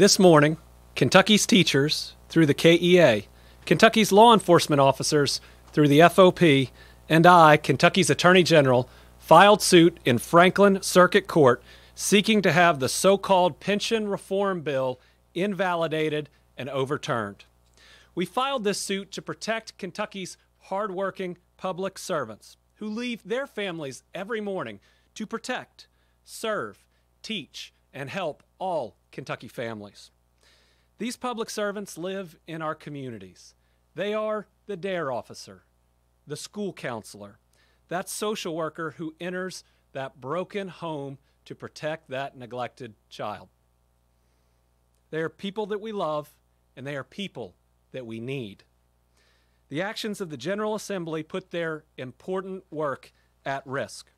This morning, Kentucky's teachers through the KEA, Kentucky's law enforcement officers through the FOP, and I, Kentucky's Attorney General, filed suit in Franklin Circuit Court seeking to have the so-called pension reform bill invalidated and overturned. We filed this suit to protect Kentucky's hardworking public servants who leave their families every morning to protect, serve, teach, and help all Kentucky families. These public servants live in our communities. They are the DARE officer, the school counselor, that social worker who enters that broken home to protect that neglected child. They are people that we love, and they are people that we need. The actions of the General Assembly put their important work at risk.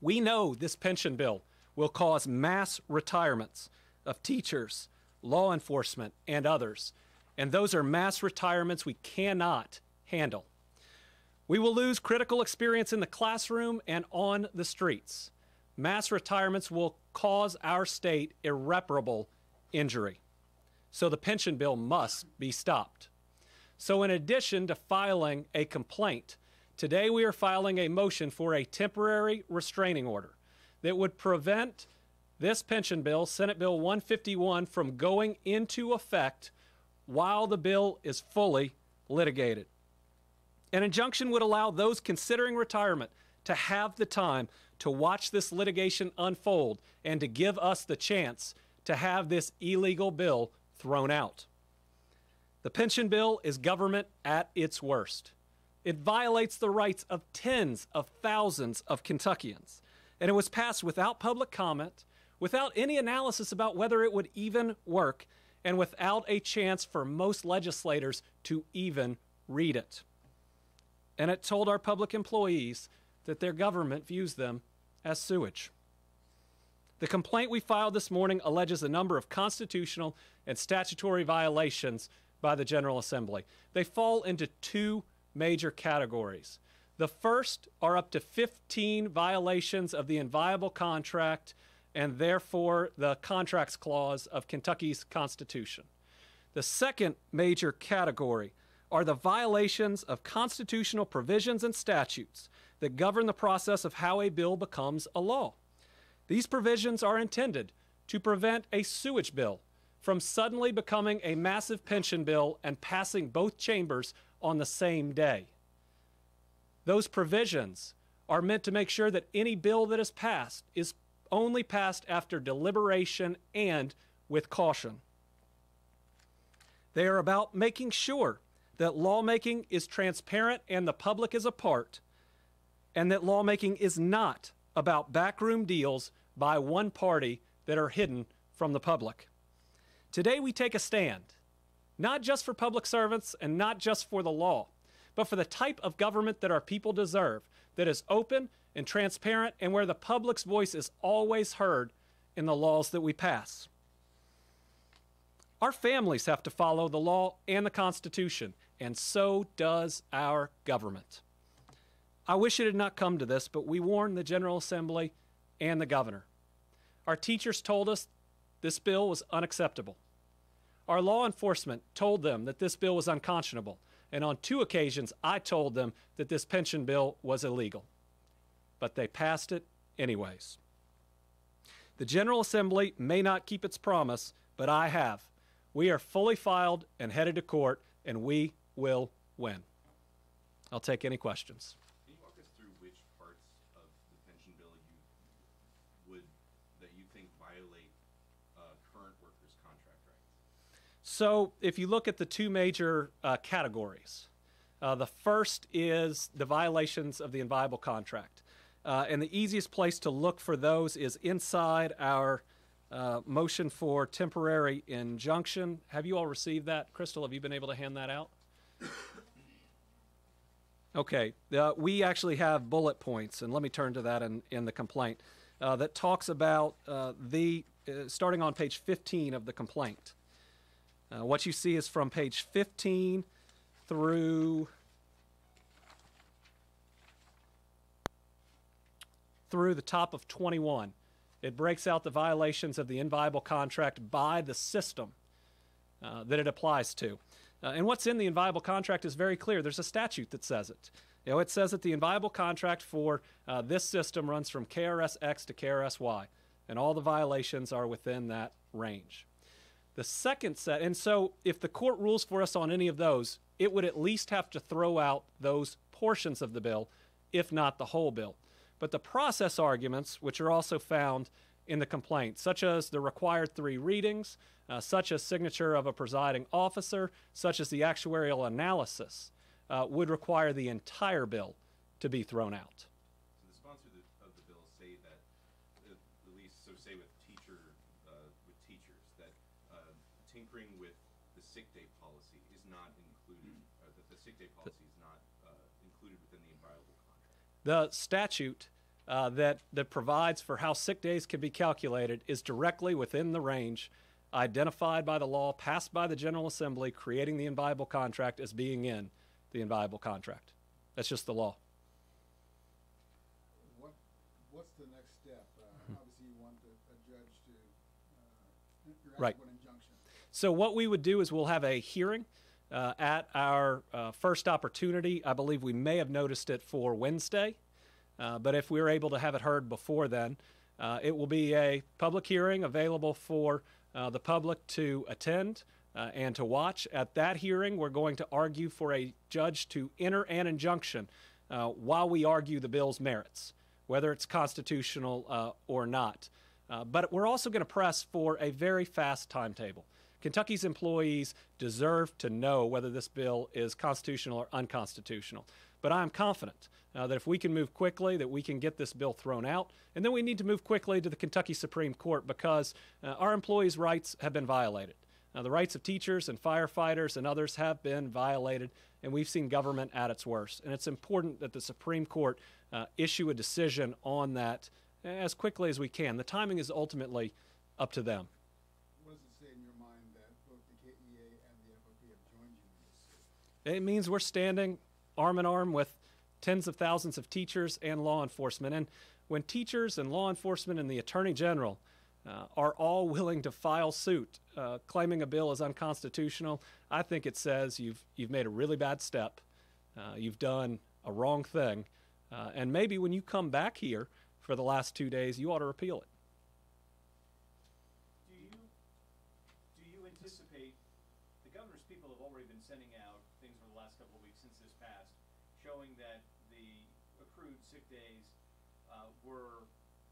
We know this pension bill will cause mass retirements of teachers, law enforcement, and others, and those are mass retirements we cannot handle. We will lose critical experience in the classroom and on the streets. Mass retirements will cause our state irreparable injury. So the pension bill must be stopped. So in addition to filing a complaint, today we are filing a motion for a temporary restraining order that would prevent this pension bill, Senate Bill 151, from going into effect while the bill is fully litigated. An injunction would allow those considering retirement to have the time to watch this litigation unfold and to give us the chance to have this illegal bill thrown out. The pension bill is government at its worst. It violates the rights of tens of thousands of Kentuckians, and it was passed without public comment, without any analysis about whether it would even work, and without a chance for most legislators to even read it. And it told our public employees that their government views them as sewage. The complaint we filed this morning alleges a number of constitutional and statutory violations by the General Assembly. They fall into two major categories. The first are up to 15 violations of the inviolable contract and therefore the Contracts Clause of Kentucky's Constitution. The second major category are the violations of constitutional provisions and statutes that govern the process of how a bill becomes a law. These provisions are intended to prevent a sewage bill from suddenly becoming a massive pension bill and passing both chambers on the same day. Those provisions are meant to make sure that any bill that is passed is only passed after deliberation and with caution. They are about making sure that lawmaking is transparent and the public is a part, and that lawmaking is not about backroom deals by one party that are hidden from the public. Today we take a stand, not just for public servants and not just for the law, but for the type of government that our people deserve, that is open and transparent and where the public's voice is always heard in the laws that we pass. Our families have to follow the law and the Constitution, and so does our government. I wish it had not come to this, but we warned the General Assembly and the governor. Our teachers told us this bill was unacceptable. Our law enforcement told them that this bill was unconscionable, and on 2 occasions I told them that this pension bill was illegal. But they passed it anyways. The General Assembly may not keep its promise, but I have. We are fully filed and headed to court, and we will win. I'll take any questions. Can you walk us through which parts of the pension bill you think violate current workers' contract rights? So if you look at the 2 major categories, the first is the violations of the inviolable contract. And the easiest place to look for those is inside our motion for temporary injunction. Have you all received that? Crystal, have you been able to hand that out? Okay, we actually have bullet points, and let me turn to that in the complaint, that talks about starting on page 15 of the complaint. What you see is from page 15 through the top of 21. It breaks out the violations of the inviolable contract by the system that it applies to. And what's in the inviolable contract is very clear. There's a statute that says it. It says that the inviolable contract for this system runs from KRS-X to KRS-Y, and all the violations are within that range. The second set, and so if the court rules for us on any of those, it would at least have to throw out those portions of the bill, if not the whole bill. But the process arguments, which are also found in the complaint, such as the required 3 readings, such as signature of a presiding officer, such as the actuarial analysis, would require the entire bill to be thrown out. So the sponsor of the bill say that, at least so say with teachers, that tinkering with the sick day policy is not included, that the sick day policy is not included within the inviolable contract. The statute that provides for how sick days can be calculated is directly within the range identified by the law passed by the General Assembly, creating the inviolable contract as being in the inviolable contract. That's just the law. What's the next step? Obviously, you want a judge to right. an injunction. So what we would do is we'll have a hearing at our first opportunity. I believe we may have noticed it for Wednesday, but if we're able to have it heard before then, it will be a public hearing available for the public to attend and to watch. At that hearing, we're going to argue for a judge to enter an injunction while we argue the bill's merits, whether it's constitutional or not. But we're also going to press for a very fast timetable. Kentucky's employees deserve to know whether this bill is constitutional or unconstitutional. But I'm confident that if we can move quickly, that we can get this bill thrown out. And then we need to move quickly to the Kentucky Supreme Court because our employees' rights have been violated. The rights of teachers and firefighters and others have been violated, and we've seen government at its worst. And it's important that the Supreme Court issue a decision on that as quickly as we can. The timing is ultimately up to them. What does it say in your mind that both the KEA and the FOP have joined you in this suit? It means we're standing arm in arm with tens of thousands of teachers and law enforcement. And when teachers and law enforcement and the Attorney General are all willing to file suit claiming a bill is unconstitutional, I think it says you've made a really bad step. You've done a wrong thing. And maybe when you come back here for the last 2 days, you ought to repeal it. Do you anticipate, the governor's people have already been sending out things over the last couple of weeks since this passed, showing that the accrued sick days were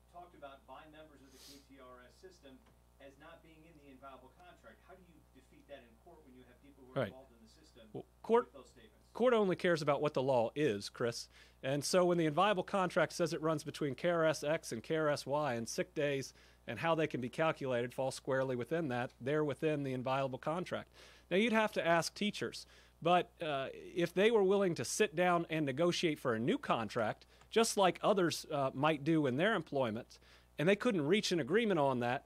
talked about by members of the KTRS system as not being in the inviolable contract. How do you defeat that in court when you have people who are involved in the system with those statements? Court only cares about what the law is, Chris. And so when the inviolable contract says it runs between KRS-X and KRS-Y and sick days and how they can be calculated fall squarely within that, they're within the inviolable contract. Now, you'd have to ask teachers, but if they were willing to sit down and negotiate for a new contract, just like others might do in their employment, and they couldn't reach an agreement on that,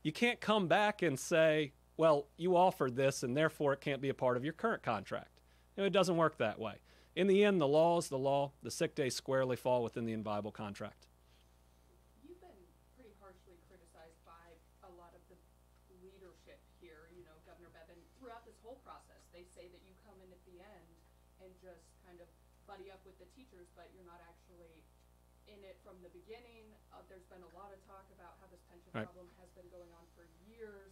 you can't come back and say, well, you offered this and therefore it can't be a part of your current contract. It doesn't work that way. In the end, the law is the law. The sick days squarely fall within the inviolable contract. You've been pretty harshly criticized by a lot of the leadership here, you know, Governor Bevin, throughout this whole process. They say that you come in at the end and just kind of buddy up with the teachers, but you're not actually in it from the beginning. There's been a lot of talk about how this pension problem has been going on for years,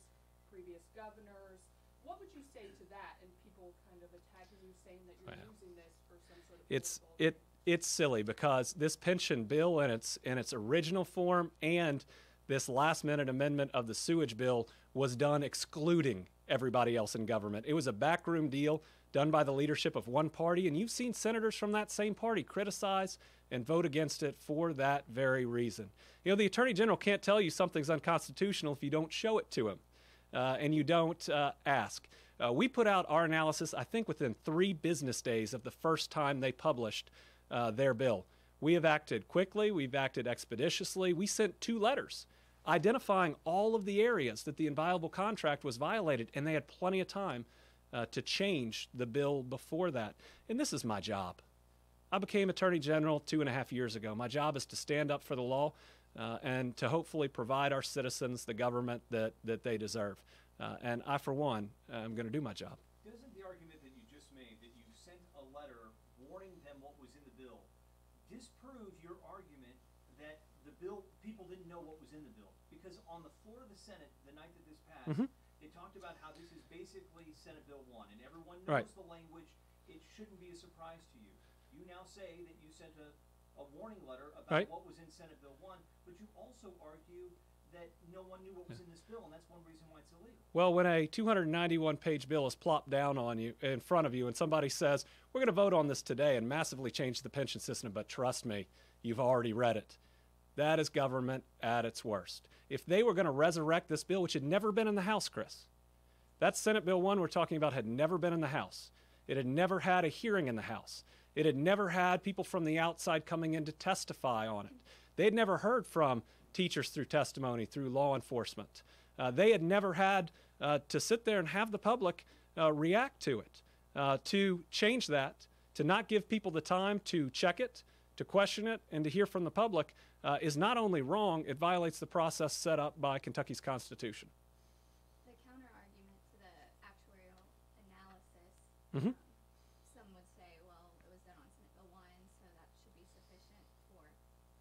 previous governors. What would you say to that and people kind of attacking you, saying that you're using this for some sort of It's silly because this pension bill in its original form and this last-minute amendment of the sewage bill was done excluding everybody else in government. It was a backroom deal done by the leadership of one party, and you've seen senators from that same party criticize and vote against it for that very reason. You know, the Attorney General can't tell you something's unconstitutional if you don't show it to him. And you don't ask. We put out our analysis, I think, within 3 business days of the first time they published their bill. We have acted quickly. We've acted expeditiously. We sent 2 letters identifying all of the areas that the inviolable contract was violated, and they had plenty of time to change the bill before that. And this is my job. I became Attorney General 2.5 years ago. My job is to stand up for the law. and to hopefully provide our citizens the government that they deserve. And I, for one, am going to do my job. Doesn't the argument that you just made, that you sent a letter warning them what was in the bill, disprove your argument that the bill, people didn't know what was in the bill? Because on the floor of the Senate, the night that this passed, they talked about how this is basically Senate Bill 1, and everyone knows the language. It shouldn't be a surprise to you. You now say that you sent a warning letter about what was in Senate Bill 1, but you also argue that no one knew what was in this bill, and that's one reason why it's illegal. Well, when a 291-page bill is plopped down on you, in front of you, and somebody says, we're going to vote on this today and massively change the pension system, but trust me, you've already read it. That is government at its worst. If they were going to resurrect this bill, which had never been in the House, Chris, that Senate Bill 1 we're talking about had never been in the House. It had never had a hearing in the House. It had never had people from the outside coming in to testify on it. They had never heard from teachers through testimony, through law enforcement. They had never had to sit there and have the public react to it. To change that, to not give people the time to check it, to question it, and to hear from the public is not only wrong, it violates the process set up by Kentucky's Constitution. The counter-argument to the actuarial analysis, Mm-hmm. some would say, well, it was done on Senate Bill 1, so that should be sufficient for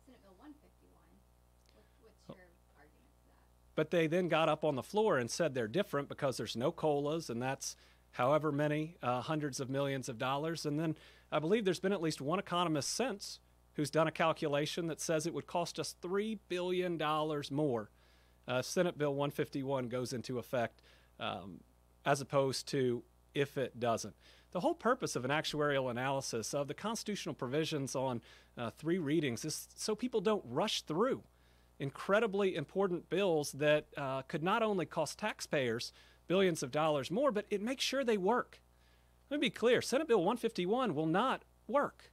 Senate Bill 151. What's your argument to that? But they then got up on the floor and said they're different because there's no COLAs, and that's however many hundreds of millions of dollars. And then I believe there's been at least one economist since who's done a calculation that says it would cost us $3 billion more. Senate Bill 151 goes into effect as opposed to if it doesn't. The whole purpose of an actuarial analysis of the constitutional provisions on 3 readings is so people don't rush through incredibly important bills that could not only cost taxpayers billions of dollars more, but it makes sure they work. Let me be clear, Senate Bill 151 will not work.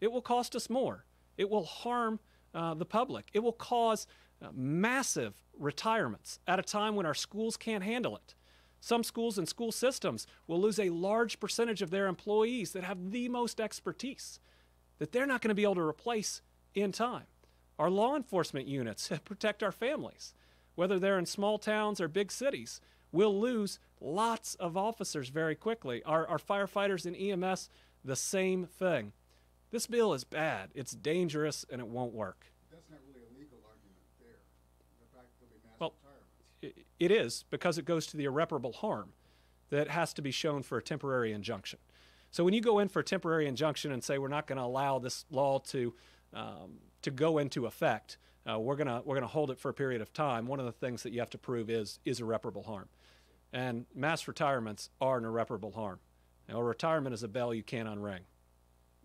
It will cost us more. It will harm the public. It will cause massive retirements at a time when our schools can't handle it. Some schools and school systems will lose a large percentage of their employees that have the most expertise that they're not going to be able to replace in time. Our law enforcement units protect our families, whether they're in small towns or big cities. We'll lose lots of officers very quickly. Our firefighters and EMS, the same thing. This bill is bad, it's dangerous, and it won't work. That's not really a legal argument there. The fact there'll be mass Well, retirements. it is, because it goes to the irreparable harm that has to be shown for a temporary injunction. So when you go in for a temporary injunction and say we're not going to allow this law to go into effect, we're gonna hold it for a period of time, one of the things that you have to prove is irreparable harm. And mass retirements are an irreparable harm. Now, a retirement is a bell you can't unring.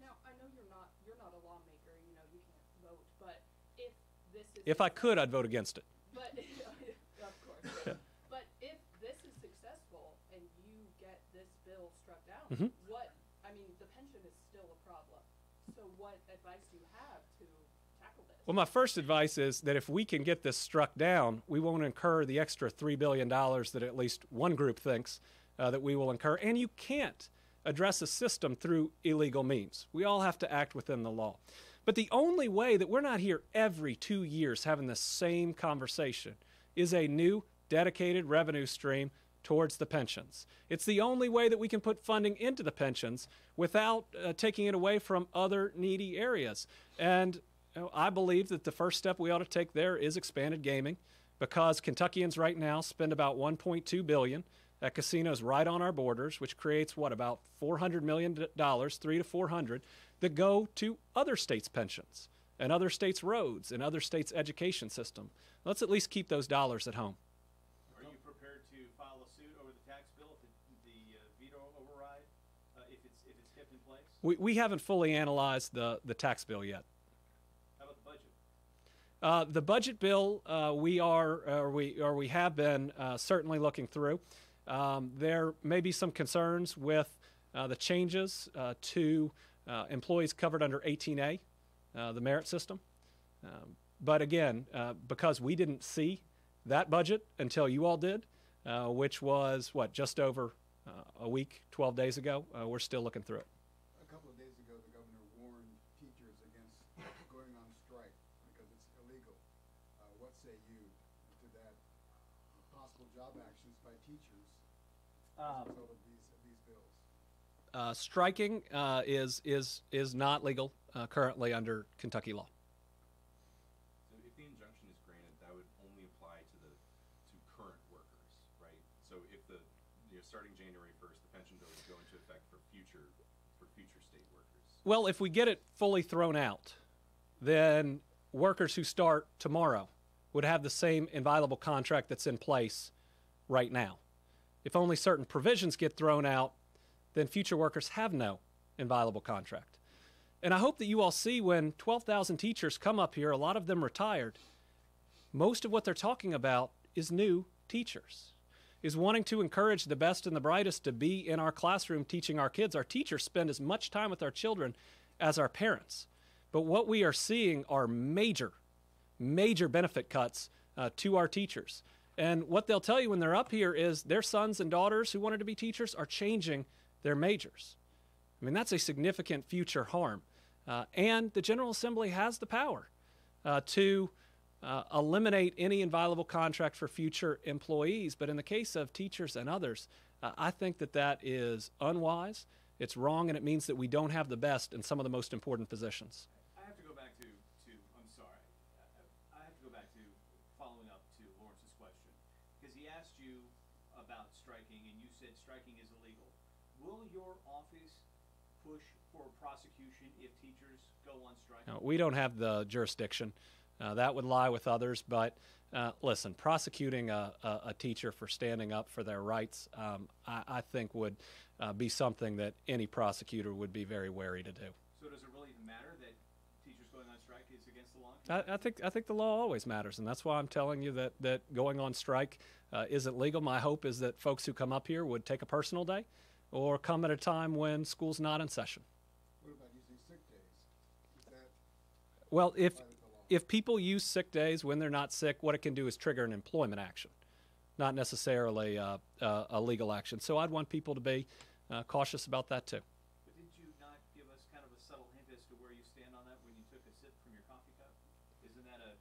Now, I know you're not a lawmaker, you know, you can't vote, but if this is... If I could, I'd vote against it. But, of course. But if this is successful and you get this bill struck down, the pension is still a problem. So what advice do you have to tackle this? Well, my first advice is that if we can get this struck down, we won't incur the extra $3 billion that at least one group thinks that we will incur. And you can't address a system through illegal means. We all have to act within the law. But the only way that we're not here every 2 years having the same conversation is a new dedicated revenue stream towards the pensions. It's the only way that we can put funding into the pensions without taking it away from other needy areas. And I believe that the first step we ought to take there is expanded gaming, because Kentuckians right now spend about $1.2 billion at casinos right on our borders, which creates about $400 million, 300 to 400, that go to other states' pensions and other states' roads and other states' education system. Let's at least keep those dollars at home. Are you prepared to file a suit over the tax bill if the veto override, if it's kept in place? We haven't fully analyzed the tax bill yet. How about the budget? The budget bill we have been certainly looking through. There may be some concerns with the changes to employees covered under 18A, the merit system. But again, because we didn't see that budget until you all did, which was, just over a week, 12 days ago, we're still looking through it. A couple of days ago, the governor warned teachers against going on strike because it's illegal. what say you to that possible job actions by teachers as a result of these bills? Striking is not legal currently under Kentucky law. So if the injunction is granted, that would only apply to current workers, right? So if starting January 1st, the pension bill would go into effect for future state workers. Well, if we get it fully thrown out, then workers who start tomorrow would have the same inviolable contract that's in place right now. If only certain provisions get thrown out, then future workers have no inviolable contract. And I hope that you all see when 12,000 teachers come up here, a lot of them retired, most of what they're talking about is new teachers, is wanting to encourage the best and the brightest to be in our classroom teaching our kids. Our teachers spend as much time with our children as our parents. But what we are seeing are major benefit cuts to our teachers. And what they'll tell you when they're up here is their sons and daughters who wanted to be teachers are changing their majors. I mean, that's a significant future harm. And the General Assembly has the power to eliminate any inviolable contract for future employees. But in the case of teachers and others, I think that is unwise, it's wrong, and it means that we don't have the best in some of the most important positions. I have to go back to I'm sorry, I have to go back to following up to Lawrence's question, because he asked you about striking and you said striking is illegal. Will your office push for prosecution if teachers go on strike? No, we don't have the jurisdiction. That would lie with others, but listen, prosecuting a teacher for standing up for their rights, I think would be something that any prosecutor would be very wary to do. So does it really even matter that teachers going on strike is against the law? I think the law always matters, and that's why I'm telling you that going on strike isn't legal. My hope is that folks who come up here would take a personal day or come at a time when school's not in session. What about using sick days? Is that Well, if by the law? if people use sick days when they're not sick, what it can do is trigger an employment action, not necessarily a legal action. So I'd want people to be cautious about that too. But did you not give us kind of a subtle hint as to where you stand on that when you took a sip from your coffee cup? Isn't that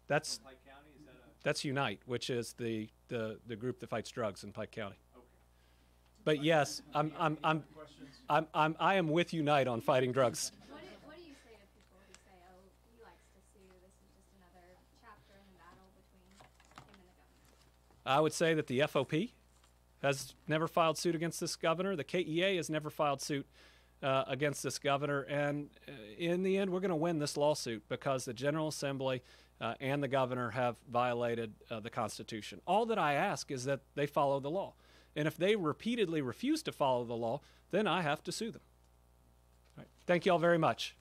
That's from Pike County? Is that a that's Unite, which is the group that fights drugs in Pike County. okay? But yes, I am with Unite on fighting drugs. What do you say to people who say, oh, he likes to sue, this is just another chapter in the battle between him and the governor? I would say that the FOP has never filed suit against this governor. The KEA has never filed suit against this governor. And in the end, we're going to win this lawsuit because the General Assembly and the governor have violated the Constitution. All that I ask is that they follow the law. And if they repeatedly refuse to follow the law, then I have to sue them. All right. Thank you all very much.